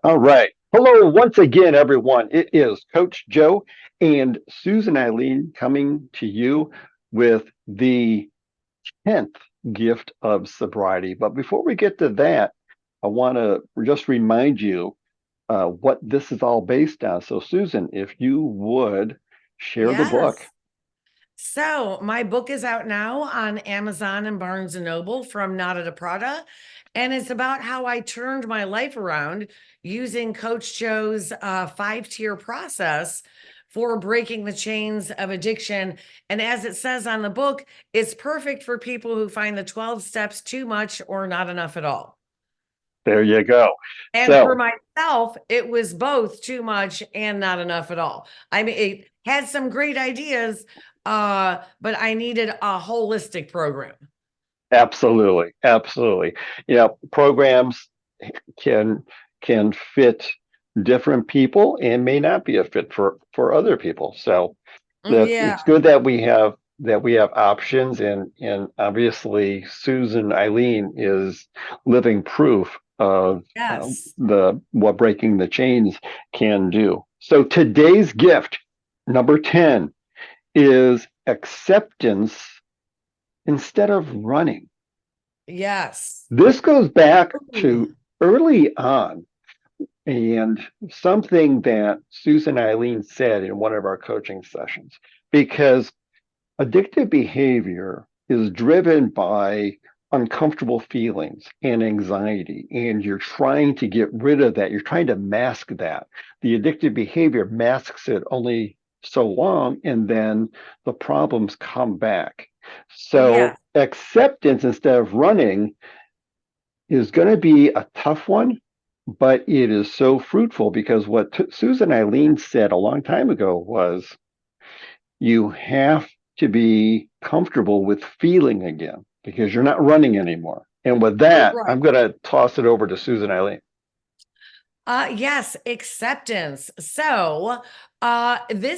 All right. Hello, once again, everyone. It is Coach Joe and Susan Eileen coming to you with the 10th gift of sobriety. But before we get to that, I want to just remind you what this is all based on. So, Susan, if you would share the book. Yes. So my book is out now on Amazon and Barnes and Noble from Nada to Prada. And it's about how I turned my life around using Coach Joe's 5-tier process for breaking the chains of addiction. And as it says on the book, it's perfect for people who find the 12 steps too much or not enough at all. There you go. And for So, myself, it was both too much and not enough at all. I mean, it had some great ideas, but I needed a holistic program. absolutely, absolutely. Programs can can fit different people and may not be a fit for other people. So that Yeah. it's good that we have options, and obviously Susan Eileen is living proof of Yes. the what breaking the chains can do. So today's gift, number 10, is acceptance instead of running. Yes. This goes back Ooh. to early on. And something that Susan Eileen said in one of our coaching sessions, because addictive behavior is driven by uncomfortable feelings and anxiety, and you're trying to get rid of that. You're trying to mask that. The addictive behavior masks it only so long, and then the problems come back. Yeah. So, acceptance instead of running is going to be a tough one, but it is so fruitful because what Susan Eileen said a long time ago was you have to be comfortable with feeling again because you're not running anymore. And with that, Right. I'm going to toss it over to Susan Eileen. Yes, acceptance. This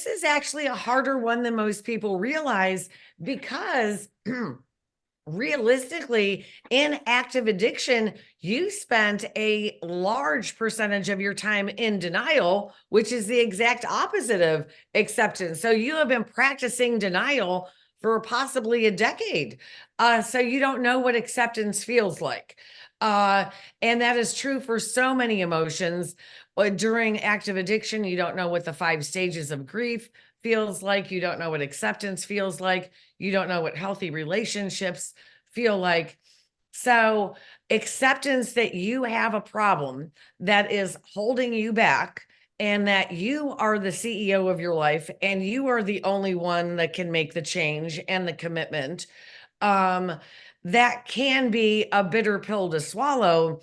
is actually a harder one than most people realize because realistically, in active addiction, you spent a large percentage of your time in denial, which is the exact opposite of acceptance. So you have been practicing denial for possibly a decade. So you don't know what acceptance feels like. Uh, and that is true for so many emotions. During active addiction, you don't know what the 5 stages of grief feels like. You don't know what acceptance feels like. You don't know what healthy relationships feel like. So, acceptance that you have a problem that is holding you back and that you are the CEO of your life and you are the only one that can make the change and the commitment. Um, that can be a bitter pill to swallow,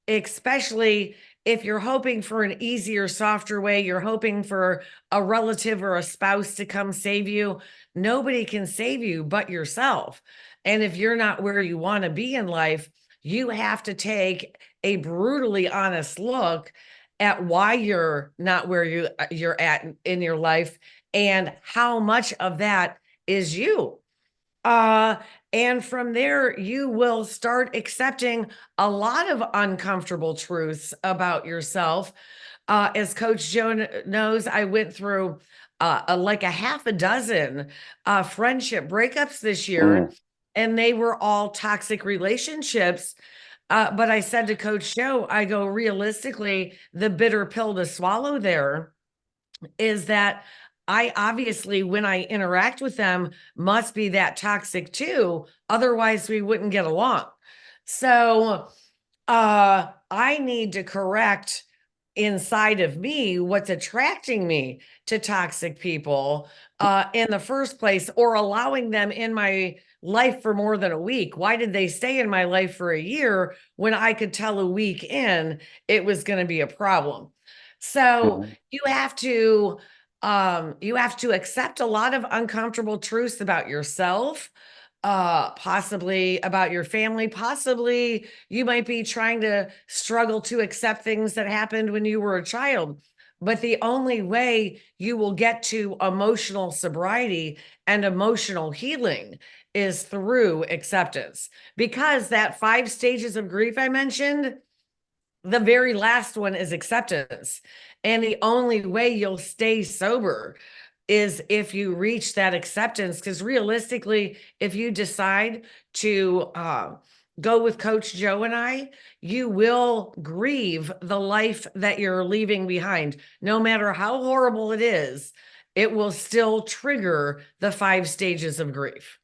especially if you're hoping for an easier, softer way, you're hoping for a relative or a spouse to come save you. Nobody can save you but yourself. And if you're not where you want to be in life, you have to take a brutally honest look at why you're not where you're at in your life and how much of that is you. Uh, and from there, you will start accepting a lot of uncomfortable truths about yourself. As Coach Joe knows, I went through like a half a dozen friendship breakups this year, Mm, and they were all toxic relationships. But I said to Coach Joe, I go, realistically, the bitter pill to swallow there is that I obviously, when I interact with them, must be that toxic too. Otherwise, we wouldn't get along. So I need to correct inside of me what's attracting me to toxic people in the first place, or allowing them in my life for more than a week. Why did they stay in my life for a year when I could tell a week in it was going to be a problem? So mm, you have to accept a lot of uncomfortable truths about yourself, possibly about your family, possibly you might be trying to struggle to accept things that happened when you were a child. But the only way you will get to emotional sobriety and emotional healing is through acceptance, because that 5 stages of grief I mentioned, the very last one is acceptance. And the only way you'll stay sober is if you reach that acceptance. Because realistically, if you decide to go with Coach Joe and I, you will grieve the life that you're leaving behind. No matter how horrible it is, it will still trigger the 5 stages of grief.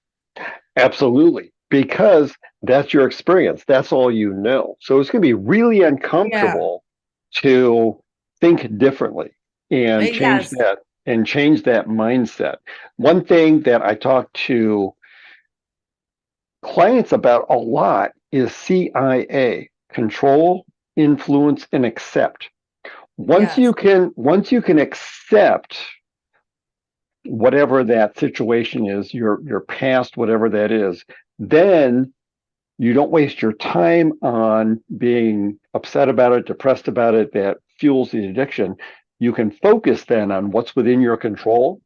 Absolutely, because that's your experience. That's all you know. So it's going to be really Yeah. uncomfortable to think differently and change Yes. that mindset. One thing that I talk to clients about a lot is CIA, control, influence, and accept. Yes. Once you can accept whatever that situation is, your past, whatever that is, then you don't waste your time on being upset about it, depressed about it, that fuels the addiction. You can focus then on what's within your control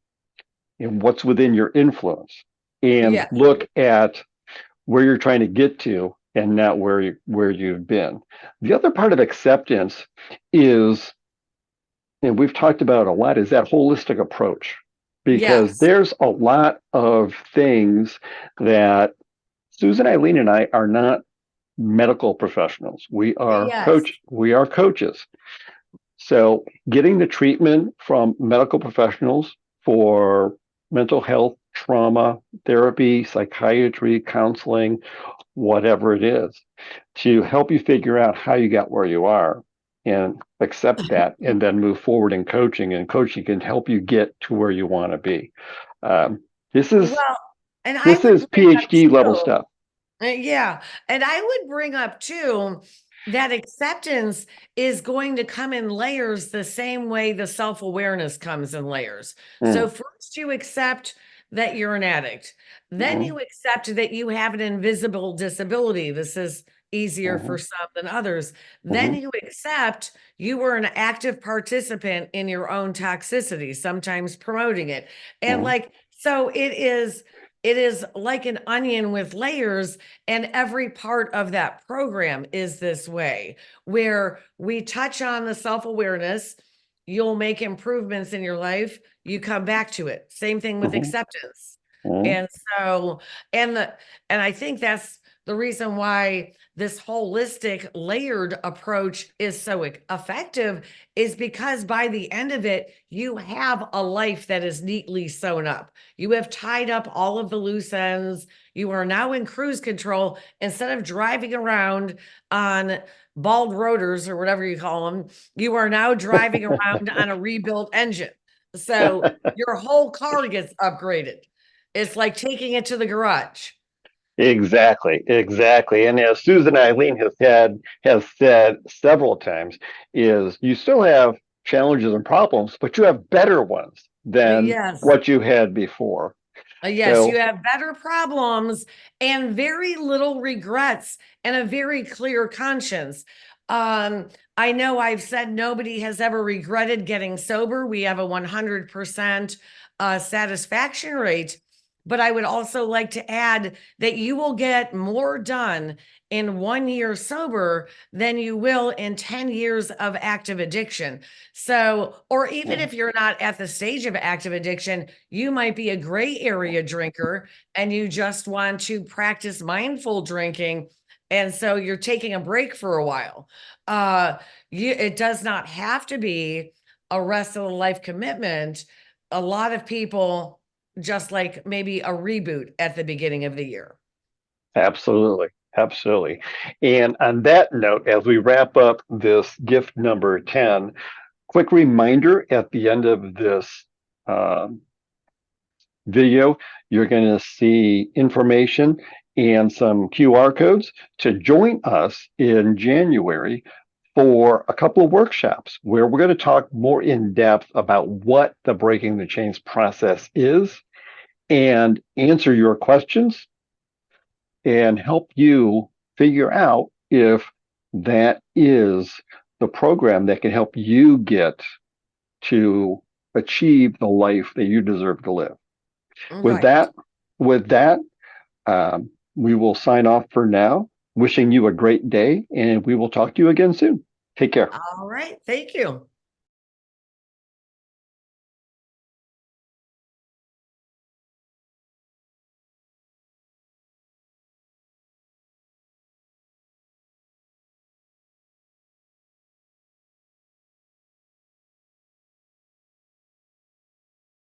and what's within your influence and Yeah. look at where you're trying to get to and not where you've been. The other part of acceptance is, and we've talked about it a lot, is that holistic approach because Yes. there's a lot of things that Susan, Eileen, and I are not medical professionals. Yes. We are coaches. So getting the treatment from medical professionals for mental health, trauma, therapy, psychiatry, counseling, whatever it is, to help you figure out how you got where you are and accept that and then move forward in coaching. And coaching can help you get to where you want to be. Um, this is Well, and I this would is bring up PhD level too, stuff. yeah, and I would bring up too that acceptance is going to come in layers the same way the self-awareness comes in layers. So Mm, first you accept that you're an addict. Then mm, you accept that you have an invisible disability. This is easier for mm, some than others. Then mm, you accept you were an active participant in your own toxicity, sometimes promoting it. And mm, like, so it is like an onion with layers, and every part of that program is this way, where we touch on the self awareness. You'll make improvements in your life. You come back to it. Same thing with mm, acceptance. mm. And so, and the, and I think that's the reason why this holistic layered approach is so effective is because by the end of it, you have a life that is neatly sewn up. You have tied up all of the loose ends. You are now in cruise control instead of driving around on bald rotors or whatever you call them. You are now driving around on a rebuilt engine. So your whole car gets upgraded. It's like taking it to the garage. Exactly, exactly. And as Susan Eileen has said several times, is you still have challenges and problems, but you have better ones than Yes. what you had before. Yes, you So, have better problems and very little regrets and a very clear conscience. I know I've said nobody has ever regretted getting sober. We have a 100% satisfaction rate. But I would also like to add that you will get more done in 1 year sober than you will in 10 years of active addiction. So, or even mm, if you're not at the stage of active addiction, you might be a gray area drinker and you just want to practice mindful drinking. And so you're taking a break for a while. Uh, it does not have to be a rest of the life commitment. A lot of people just like maybe a reboot at the beginning of the year. absolutely, absolutely. And on that note, as we wrap up this gift number 10, quick reminder at the end of this um, video, you're going to see information and some QR codes to join us in January for a couple of workshops where we're going to talk more in depth about what the breaking the chains process is and answer your questions and help you figure out if that is the program that can help you get to achieve the life that you deserve to live. With Right. that, with that, we will sign off for now. Wishing you a great day, and we will talk to you again soon. Take care. All right. Thank you.